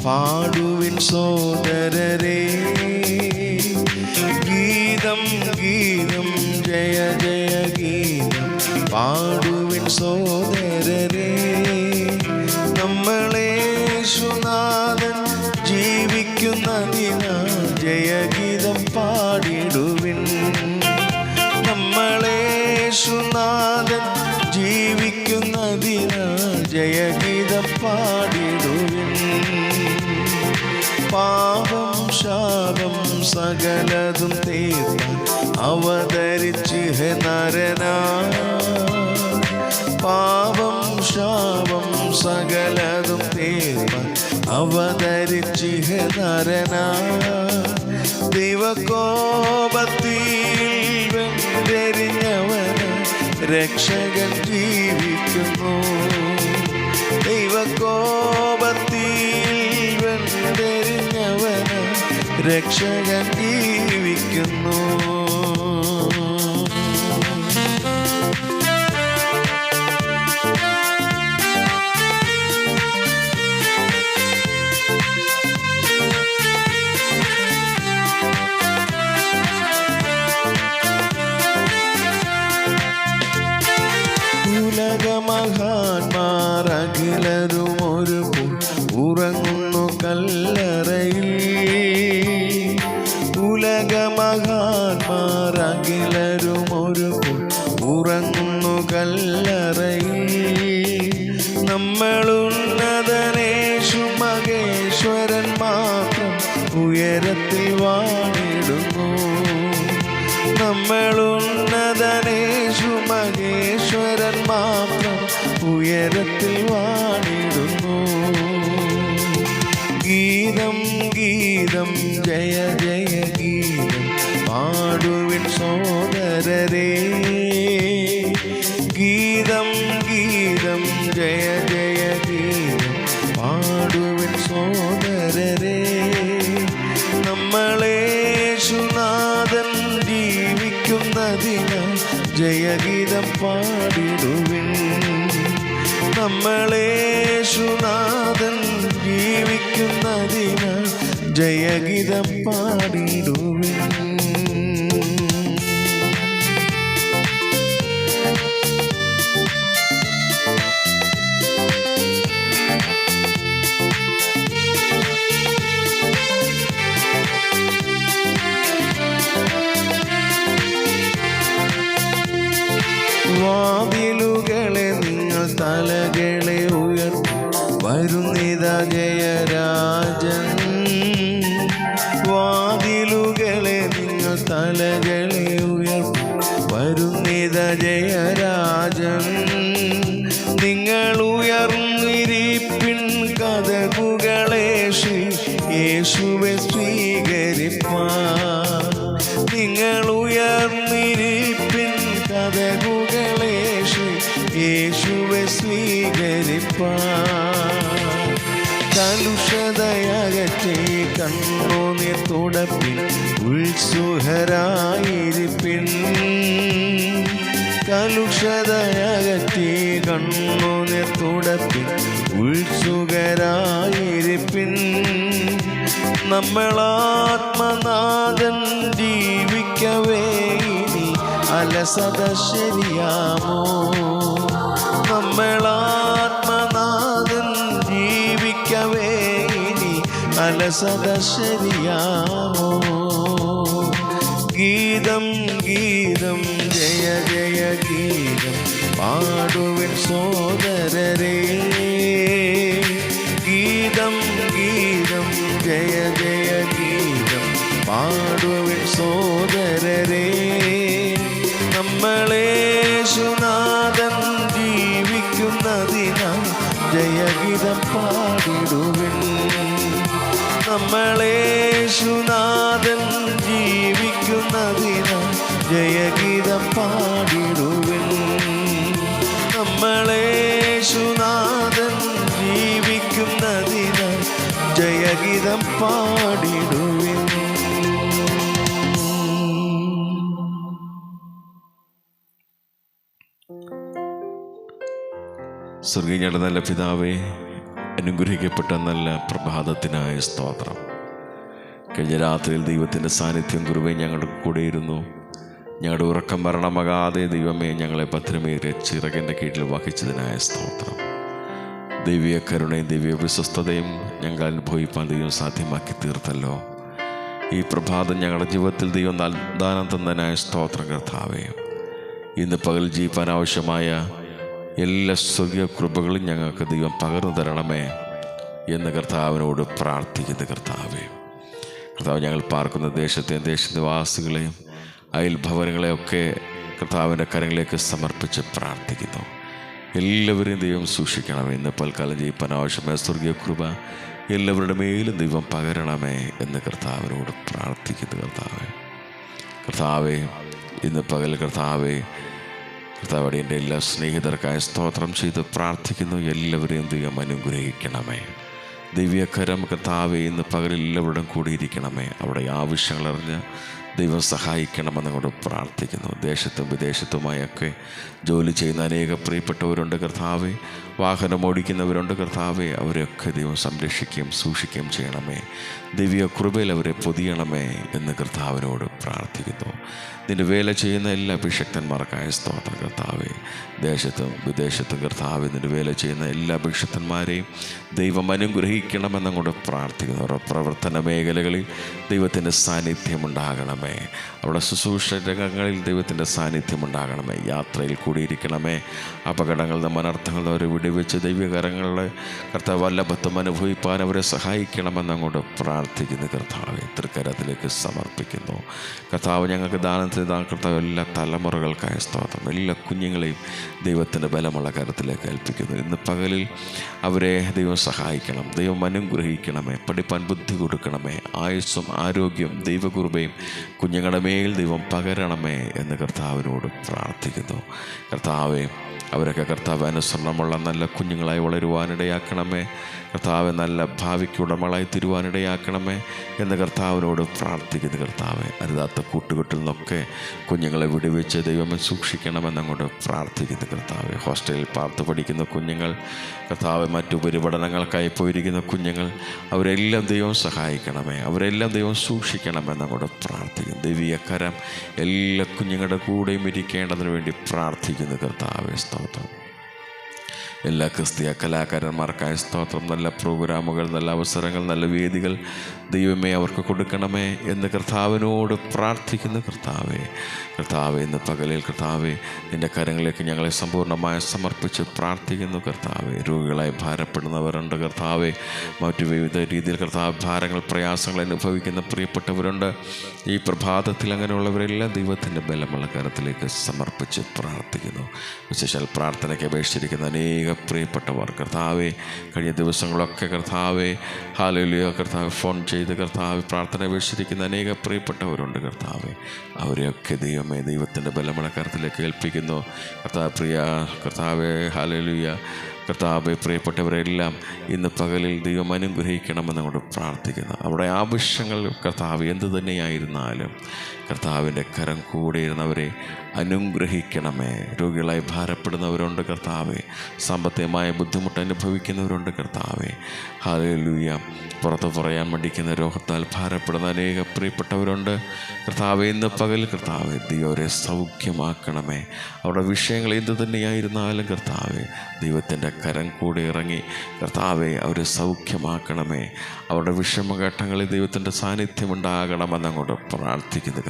പാടുവിൻ സോദരരേ, ഗീതം ഗീതം ജയ ജയ ഗീതം പാടുവിൻ സോദരരേ. നമ്മളേശുനാഥൻ ജീവിക്കുന്നതിനാൽ ജയഗീതം പാടിടുവിൻ. നമ്മളേശുനാഥൻ ജീവിക്കുന്നതിനാൽ ജയഗീതം പാടിടുവിൻ. പാപം ശാപം സകലതും തീർക്കാൻ അവതരിച്ചിഹ നരനാ. പാപം ശാപം സകലതും തീർക്കാൻ അവതരിച്ചിഹ നരനാ. ദൈവകോപത്തിൽ വെന്തെരിഞ്ഞവന് രക്ഷകൻ ജീവിക്കുന്നു. ദൈവകോപത്തിൽ വെന്തെരിഞ്ഞവന് രക്ഷകൻ ജീവിക്കുന്നു. ഉലകമഹാന്മാർ അഖിലരും ഒരു ഉറങ്ങുന്നു കല്ലറയിൽ. ഉലകമഹാന്മാർ അഖിലരും ഒരു ഉറങ്ങുന്നു കല്ലറയിൽ. നമ്മളുന്നതനേശു മഹേശ്വരൻ മാത്രം ഉയരത്തിൽ വാണിടുന്നു. നമ്മളുന്നതനേശു മഹേശ്വരൻ മാത്രം ഉയരത്തിൽ വാണിടുന്നു. ഗീതം ഗീതം ജയ ജയ ഗീതം പാടുവിൻ സോദരരേ. ഗീതം ഗീതം ജയ ജയ ഗീതം പാടുവിൻ സോദരരേ. നമ്മളേശുനാഥൻ ജീവിക്കുന്നതിനാൽ ജയഗീതം പാടിടുവിൻ. നമ്മളേശുനാഥൻ ജീവിക്കുന്നതിനാൽ ജയഗീതം പാടിടുവിൻ. വാതിലുകളെ നിങ്ങൾ തലകളെ ഉയർത്തി വരുന്നിതാ ജയരാജൻ. വാതിലുകളെ നിങ്ങൾ തലകളെ ഉയർത്തി വരുന്നിതാ ജയരാജൻ. നിങ്ങൾ ഉയർന്നിരിപ്പിൻ കതകുകളെ യേശുവെ സ്വീകരിപ്പാൻ. നിങ്ങൾ ഉയർന്നിരിപ്പിൻ കതകുകളെ യേശുവെ സ്വീകരിപ്പാൻ. കലുഷതയകറ്റി കണ്ണുനീർ തുടപ്പിൻ ഉത്സുഹരായിരിപ്പിൻ. കലുഷതയകറ്റി കണ്ണുനീർ തുടപ്പിൻ ഉത്സുകരായിരിപ്പിൻ. നമ്മളാത്മനാഥൻ ജീവിക്കവേ ഇനി അലസത ശരിയാമോ? നമ്മളാത്മനാഥൻ ജീവിക്കവേ ഇനി അലസത ശരിയാമോ? ഗീതം ഗീതം ജയ ജയ ഗീതം പാടുവിൻ സോദരരേ. ഗീതം ഗീതം ജയ ജയ ഗീതം പാടുവിൻ സോദരരേ. നമ്മളേശുനാഥൻ ജീവിക്കുന്നതിനാൽ ജയഗീതം പാടിടുവിൻ. നമ്മൾ നമ്മളേശുനാഥൻ ജീവിക്കുന്നതിനാൽ ജയഗീതം പാടിടുവിൻ. നമ്മളേശുനാഥൻ ജീവിക്കുന്നതിനാൽ ജയഗീതം പാടിടുവിൻ. സ്വർഗീയയുടെ നല്ല പിതാവേ, അനുഗ്രഹിക്കപ്പെട്ട നല്ല പ്രഭാതത്തിനായ സ്തോത്രം. കഴിഞ്ഞ രാത്രിയിൽ ദൈവത്തിൻ്റെ സാന്നിധ്യം കുറുവേ ഞങ്ങളുടെ കൂടെയിരുന്നു. ഞങ്ങളുടെ ഉറക്കം മരണമാകാതെ ദൈവമേ ഞങ്ങളെ ഭദ്രമേറിയ ചിറകിൻ്റെ കീഴിൽ വഹിച്ചതിനായ സ്തോത്രം. ദൈവീയ കരുണയും ദൈവീയ വിശ്വസ്തതയും ഞങ്ങൾ അനുഭവിപ്പാൻ ദൈവം സാധ്യമാക്കി തീർത്തല്ലോ. ഈ പ്രഭാതം ഞങ്ങളുടെ ജീവിതത്തിൽ ദൈവം ദാനം തന്നതിനായ സ്തോത്രം കർത്താവേ. ഇന്ന് പകൽ ജീവിക്കാൻ ആവശ്യമായ എല്ലാ സ്വർഗീയ കൃപകളും ഞങ്ങൾക്ക് ദൈവം പകർന്നു തരണമേ എന്ന് കർത്താവിനോട് പ്രാർത്ഥിക്കുന്നു. കർത്താവേ, ഞങ്ങൾ പാർക്കുന്ന ദേശത്തെയും ദേശനിവാസികളെയും അയൽഭവനങ്ങളെയൊക്കെ കർത്താവിൻ്റെ കരങ്ങളിലേക്ക് സമർപ്പിച്ച് പ്രാർത്ഥിക്കുന്നു. എല്ലാവരെയും ദൈവം സൂക്ഷിക്കണമേ. ഇന്ന് പൽക്കാലം ജീവിക്കാൻ ആവശ്യമായ സ്വർഗീയ കൃപ എല്ലാവരുടെ മേലും ദൈവം പകരണമേ എന്ന് കർത്താവിനോട് പ്രാർത്ഥിക്കുന്നു. കർത്താവേ, ഇന്ന് പകൽ കർത്താവേ എൻ്റെ എല്ലാ സ്നേഹിതർക്കായ സ്തോത്രം ചെയ്ത് പ്രാർത്ഥിക്കുന്നു. എല്ലാവരെയും ദൈവം അനുഗ്രഹിക്കണമേ. ദിവ്യകരം കർത്താവേ ഇന്ന് പകൽ എല്ലാവരുടെയും കൂടിയിരിക്കണമേ. അവിടെ ആവശ്യങ്ങളറിഞ്ഞ് ദൈവം സഹായിക്കണമെന്നുകൊണ്ട് പ്രാർത്ഥിക്കുന്നു. ദേശത്തും വിദേശത്തുമായൊക്കെ ജോലി ചെയ്യുന്ന അനേക പ്രിയപ്പെട്ടവരുണ്ട് കർത്താവേ. വാഹനം ഓടിക്കുന്നവരുണ്ട് കർത്താവേ. അവരെയൊക്കെ ദൈവം സംരക്ഷിക്കുകയും സൂക്ഷിക്കുകയും ചെയ്യണമേ. ദിവ്യ കൃപയിൽ അവരെ പൊതിയണമേ എന്ന് കർത്താവിനോട് പ്രാർത്ഥിക്കുന്നു. നിന്റെ വേല ചെയ്യുന്ന എല്ലാ അഭിഷക്തന്മാർക്കായ സ്തോത്രം കർത്താവേ. ദേശത്തും വിദേശത്തും കർത്താവേ നിന്റെ വേല ചെയ്യുന്ന എല്ലാ അഭിഷക്തന്മാരെയും ദൈവം അനുഗ്രഹിക്കണമെന്നുകൊണ്ട് പ്രാർത്ഥിക്കുന്നു. അവരുടെ പ്രവർത്തന മേഖലകളിൽ ദൈവത്തിൻ്റെ സാന്നിധ്യമുണ്ടാകണമേ. അവിടെ ശുശ്രൂഷ രംഗങ്ങളിൽ ദൈവത്തിൻ്റെ സാന്നിധ്യമുണ്ടാകണമേ. യാത്രയിൽ കൂടിയിരിക്കണമേ. അപകടങ്ങളിൽ നിന്നും അനർത്ഥങ്ങളിൽ നിന്ന് അവരെ വിടുവിച്ച് ദൈവകരങ്ങളുടെ കർത്താവ് വല്ലഭത്വം അനുഭവിപ്പാൻ അവരെ സഹായിക്കണമെന്നങ്ങോട്ട് പ്രാർത്ഥിക്കുന്നു. കർത്താവെ തൃക്കരത്തിലേക്ക് സമർപ്പിക്കുന്നു. കർത്താവ് ഞങ്ങൾക്ക് ദാനം ചെയ്ത കർത്താവ് എല്ലാ തലമുറകൾക്കായ സ്തോത്രം. എല്ലാ കുഞ്ഞുങ്ങളെയും ദൈവത്തിൻ്റെ ബലമുള്ള കരത്തിലേക്ക് ഏൽപ്പിക്കുന്നു. ഇന്ന് പകലിൽ അവരെ ദൈവം സഹായിക്കണം. ദൈവം അനുഗ്രഹിക്കണമേ. പഠിപ്പാൻ ബുദ്ധി കൊടുക്കണമേ. ആയുസ്സും ആരോഗ്യം ദൈവകൃപയും കുഞ്ഞുങ്ങളുടെ മേൽ ദൈവം പകരണമേ എന്ന് കർത്താവിനോട് പ്രാർത്ഥിക്കുന്നു. കർത്താവെ അവരൊക്കെ കർത്താവ് അനുസരണമുള്ള നല്ല കുഞ്ഞുങ്ങളായി വളരുവാനിടയാക്കണമേ. കർത്താവ് നല്ല ഭാവിക്ക് ഉടമകളായി തീരുവാനിടയാക്കണമേ എന്ന് കർത്താവിനോട് പ്രാർത്ഥിക്കുന്നു. കർത്താവെ അരുതാത്ത കൂട്ടുകെട്ടിൽ നിന്നൊക്കെ കുഞ്ഞുങ്ങളെ വിടുവിച്ച് ദൈവമേ സൂക്ഷിക്കണമെന്നങ്ങോട്ട് പ്രാർത്ഥിക്കുന്നു. കർത്താവെ ഹോസ്റ്റലിൽ പാർത്ത് പഠിക്കുന്ന കുഞ്ഞുങ്ങൾ, കർത്താവ് മറ്റുപരിപഠനങ്ങൾക്കായി പോയിരിക്കുന്ന കുഞ്ഞുങ്ങൾ, അവരെല്ലാം ദൈവം സഹായിക്കണമേ. അവരെല്ലാം ദൈവം സൂക്ഷിക്കണമെന്നങ്ങോട്ട് പ്രാർത്ഥിക്കുന്നു. ദൈവീയ കരം എല്ലാ കുഞ്ഞുങ്ങളുടെ കൂടെയും ഇരിക്കേണ്ടതിന് വേണ്ടി പ്രാർത്ഥിക്കുന്നു. കർത്താവെ സ്തോത്രം. എല്ലാ ക്രിസ്തീയ കലാകാരന്മാർക്കായ സ്തോത്രം. നല്ല പ്രോഗ്രാമുകൾ, നല്ല അവസരങ്ങൾ, നല്ല വേദികൾ ദൈവമേ അവർക്ക് കൊടുക്കണമേ എന്ന് കർത്താവിനോട് പ്രാർത്ഥിക്കുന്നു. കർത്താവെ ഇന്ന് പകലിൽ കർത്താവെ നിൻ്റെ കരങ്ങളിലേക്ക് ഞങ്ങളെ സമ്പൂർണ്ണമായി സമർപ്പിച്ച് പ്രാർത്ഥിക്കുന്നു. കർത്താവെ രോഗികളായി ഭാരപ്പെടുന്നവരുണ്ട് കർത്താവെ. മറ്റു വിവിധ രീതിയിൽ കർത്താവ് ഭാരങ്ങൾ, പ്രയാസങ്ങൾ അനുഭവിക്കുന്ന പ്രിയപ്പെട്ടവരുണ്ട്. ഈ പ്രഭാതത്തിൽ അങ്ങനെയുള്ളവരെല്ലാം ദൈവത്തിൻ്റെ ബലമുള്ള കരത്തിലേക്ക് സമർപ്പിച്ച് പ്രാർത്ഥിക്കുന്നു. വിശേഷാൽ പ്രാർത്ഥനയ്ക്ക് അപേക്ഷിച്ചിരിക്കുന്ന അനേക പ്രിയപ്പെട്ടവർ കർത്താവെ കഴിഞ്ഞ ദിവസങ്ങളൊക്കെ കർത്താവെ ഹല്ലേലൂയ കർത്താവ് ഫോൺ ചെയ്ത് കർത്താവ് പ്രാർത്ഥന അപേക്ഷിച്ചിരിക്കുന്ന അനേക പ്രിയപ്പെട്ടവരുണ്ട് കർത്താവെ. അവരെയൊക്കെ ദൈവത്തിൻ്റെ ബലമുള്ള കരത്തിലേക്ക് ഏൽപ്പിക്കുന്നു. കർത്താവെ ഹല്ലേലൂയ കർത്താവെ പ്രിയപ്പെട്ടവരെല്ലാം ഇന്ന് പകലിൽ ദൈവം അനുഗ്രഹിക്കണമെന്ന് കൊണ്ട് പ്രാർത്ഥിക്കുന്നു. അവിടെ ആവശ്യങ്ങൾ കർത്താവ് എന്തു തന്നെയായിരുന്നാലും കർത്താവിൻ്റെ കരം കൂടെ ഇരുന്നവരെ അനുഗ്രഹിക്കണമേ. രോഗികളായി ഭാരപ്പെടുന്നവരുണ്ട് കർത്താവെ. സാമ്പത്തികമായ ബുദ്ധിമുട്ട് അനുഭവിക്കുന്നവരുണ്ട് കർത്താവെ. ഹല്ലേലൂയ പുറത്ത് പറയാൻ മടിക്കുന്ന രോഗത്താൽ ഭാരപ്പെടുന്ന അനേക പ്രിയപ്പെട്ടവരുണ്ട് കർത്താവെ. ഇന്ന് പകൽ കർത്താവെ ദൈവരെ സൗഖ്യമാക്കണമേ. അവിടെ വിഷയങ്ങൾ എന്തു തന്നെയായിരുന്നാലും കർത്താവെ ദൈവത്തിൻ്റെ കരം കൂടെ ഇറങ്ങി കർത്താവെ അവരെ സൗഖ്യമാക്കണമേ. അവരുടെ വിഷമഘട്ടങ്ങളിൽ ദൈവത്തിൻ്റെ സാന്നിധ്യമുണ്ടാകണമെന്നങ്ങോട്ട് പ്രാർത്ഥിക്കുന്നു.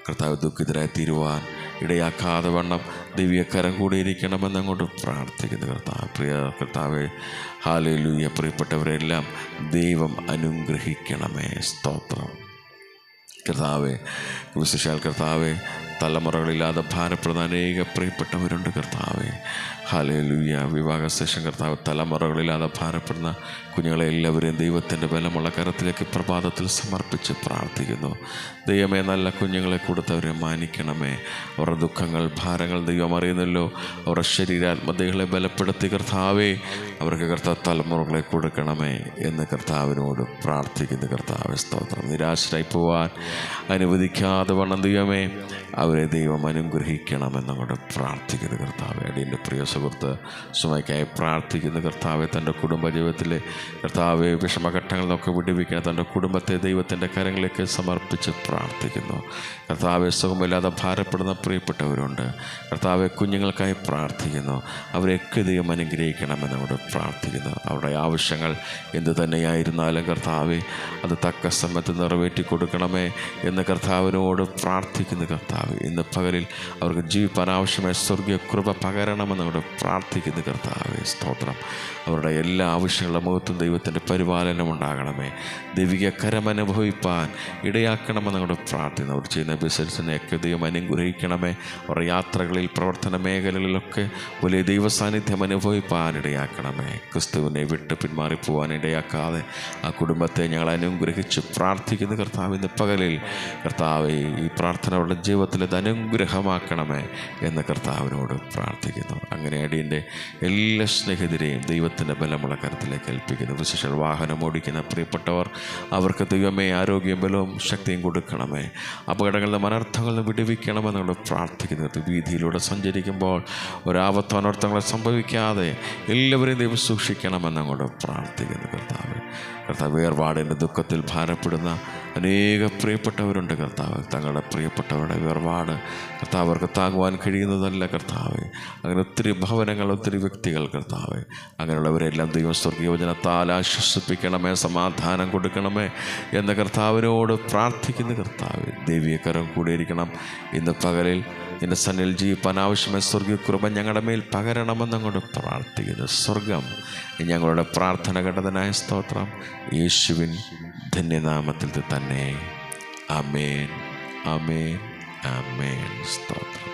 കർത്താവ് ദുഃഖിതരായി തീരുവാൻ ഇടയാക്കാതെ വണ്ണം ദിവ്യകരം കൂടെ ഇരിക്കണമെന്നങ്ങോട്ട് പ്രാർത്ഥിക്കുന്നു. കർത്താവെ ഹല്ലേലൂയ പ്രിയപ്പെട്ടവരെല്ലാം ദൈവം അനുഗ്രഹിക്കണമേ. സ്തോത്രം. കർത്താവെ വിശേഷാൽ കർത്താവെ തലമുറകളില്ലാതെ ഭാരപ്പെടുന്ന അനേക പ്രിയപ്പെട്ടവരുണ്ട് കർത്താവേ. ഹല്ലേലൂയ. വിവാഹശേഷം കർത്താവ് തലമുറകളില്ലാതെ ഭാരപ്പെടുന്ന കുഞ്ഞുങ്ങളെ എല്ലാവരെയും ദൈവത്തിൻ്റെ ബലമുള്ള കരത്തിലേക്ക് പ്രഭാതത്തിൽ സമർപ്പിച്ച് പ്രാർത്ഥിക്കുന്നു. ദൈവമേ, നല്ല കുഞ്ഞുങ്ങളെ കൊടുത്തവരെ മാനിക്കണമേ. അവരുടെ ദുഃഖങ്ങൾ, ഭാരങ്ങൾ ദൈവം അറിയുന്നല്ലോ. അവരുടെ ശരീരാത്മതകളെ ബലപ്പെടുത്തി കർത്താവേ, അവർക്ക് കർത്താവ് തലമുറകളെ കൊടുക്കണമേ എന്ന് കർത്താവിനോട് പ്രാർത്ഥിക്കുന്നു. കർത്താവേ സ്തോത്രം. നിരാശരായി പോവാൻ അനുവദിക്കാതെ വണ്ണം ദൈവമേ അവരെ ദൈവം അനുഗ്രഹിക്കണമെന്നങ്ങോട്ട് പ്രാർത്ഥിക്കുന്നു. കർത്താവെ, അടിയൻ്റെ പ്രിയ സുഹൃത്ത് സുമയ്ക്കായി പ്രാർത്ഥിക്കുന്നു. കർത്താവെ, തൻ്റെ കുടുംബജീവിതത്തിലെ കർത്താവെ വിഷമഘട്ടങ്ങളിൽ നിന്നൊക്കെ വിടുവിക്കണം. തൻ്റെ കുടുംബത്തെ ദൈവത്തിൻ്റെ കരങ്ങളിലേക്ക് സമർപ്പിച്ച് പ്രാർത്ഥിക്കുന്നു. കർത്താവെ, സുഖമില്ലാതെ ഭാരപ്പെടുന്ന പ്രിയപ്പെട്ടവരുണ്ട്. കർത്താവെ, കുഞ്ഞുങ്ങൾക്കായി പ്രാർത്ഥിക്കുന്നു. അവരെയൊക്കെ ദൈവം അനുഗ്രഹിക്കണമെന്നങ്ങോട്ട് പ്രാർത്ഥിക്കുന്നു. അവരുടെ ആവശ്യങ്ങൾ എന്തു തന്നെയായിരുന്നാലും കർത്താവെ അത് തക്ക സമയത്ത് നിറവേറ്റി കൊടുക്കണമേ എന്ന് കർത്താവിനോട് പ്രാർത്ഥിക്കുന്നു. കർത്താവ്, ഇന്ന് പകലിൽ അവർക്ക് ജീവിപ്പാൻ ആവശ്യമായ സ്വർഗീയ കൃപ പകരണമെന്നങ്ങോട്ട് പ്രാർത്ഥിക്കുന്നു. കർത്താവെ സ്തോത്രം. അവരുടെ എല്ലാ ആവശ്യങ്ങളുടെ മുഖത്തും ദൈവത്തിൻ്റെ പരിപാലനം ഉണ്ടാകണമേ. ദൈവിക കരം അനുഭവിപ്പാൻ ഇടയാക്കണമെന്നങ്ങോട്ട് പ്രാർത്ഥിക്കുന്നു. അവർ ചെയ്യുന്ന ബിസിനസ്സിനെയൊക്കെ ദൈവം അനുഗ്രഹിക്കണമേ. അവരുടെ യാത്രകളിൽ, പ്രവർത്തന മേഖലകളിലൊക്കെ വലിയ ദൈവ സാന്നിധ്യം അനുഭവിപ്പാൻ ഇടയാക്കണമേ. ക്രിസ്തുവിനെ വിട്ട് പിന്മാറിപ്പോവാൻ ഇടയാക്കാതെ ആ കുടുംബത്തെ ഞങ്ങൾ അനുഗ്രഹിച്ച് പ്രാർത്ഥിക്കുന്നു. കർത്താവ്, ഇന്ന് പകലിൽ കർത്താവ് ഈ പ്രാർത്ഥന അവരുടെ ജീവിതത്തിൽ ഇത് അനുഗ്രഹമാക്കണമേ എന്ന് കർത്താവിനോട് പ്രാർത്ഥിക്കുന്നു. അങ്ങനെ അടിയൻ്റെ എല്ലാ സ്നേഹിതരെയും ദൈവത്തിൻ്റെ ബലമുള്ള കരത്തിലേക്ക് ഏൽപ്പിക്കുന്നു. വിശേഷ വാഹനം ഓടിക്കുന്ന പ്രിയപ്പെട്ടവർ, അവർക്ക് ദൈവമേ ആരോഗ്യം, ബലവും ശക്തിയും കൊടുക്കണമേ. അപകടങ്ങളിൽ നിന്ന്, അനർത്ഥങ്ങളിൽ നിന്ന് വിടുവിക്കണമെന്നോട് പ്രാർത്ഥിക്കുന്നു. വീതിയിലൂടെ സഞ്ചരിക്കുമ്പോൾ ഒരാപത്തോ അനർത്ഥങ്ങളെ സംഭവിക്കാതെ എല്ലാവരെയും ദൈവം സൂക്ഷിക്കണമെന്നങ്ങോട്ട് പ്രാർത്ഥിക്കുന്നു. കർത്താവ്, വേർപാടിൻ്റെ ദുഃഖത്തിൽ ഭാരപ്പെടുന്ന അനേക പ്രിയപ്പെട്ടവരുണ്ട്. കർത്താവ്, തങ്ങളുടെ പ്രിയപ്പെട്ടവരുടെ വേർപാട് കർത്താവ് അവർക്ക് താങ്ങുവാൻ കഴിയുന്നതല്ല. കർത്താവ്, അങ്ങനെ ഒത്തിരി ഭവനങ്ങൾ, ഒത്തിരി വ്യക്തികൾ കർത്താവ്, അങ്ങനെയുള്ളവരെല്ലാം ദൈവം സ്വർഗീയവചനത്താൽ ആശ്വസിപ്പിക്കണമേ, സമാധാനം കൊടുക്കണമേ എന്ന കർത്താവിനോട് പ്രാർത്ഥിക്കുന്നു. കർത്താവ്, ദൈവീകരം കൂടിയിരിക്കണം. ഇന്ന് പകലിൽ നിന്റെ സന്നിധിയിൽ ജീവിപ്പാൻ ആവശ്യമായ സ്വർഗീയ കൃപ ഞങ്ങളുടെ മേൽ പകരണമെന്നങ്ങോട്ട് പ്രാർത്ഥിക്കുന്നു. സ്വർഗം ഞങ്ങളുടെ പ്രാർത്ഥന കേട്ടതിനായ സ്തോത്രം. യേശുവിൻ ധന്യനാമത്തിൽ തന്നെ. ആമേൻ, ആമേൻ, ആമേൻ. സ്തോത്രം.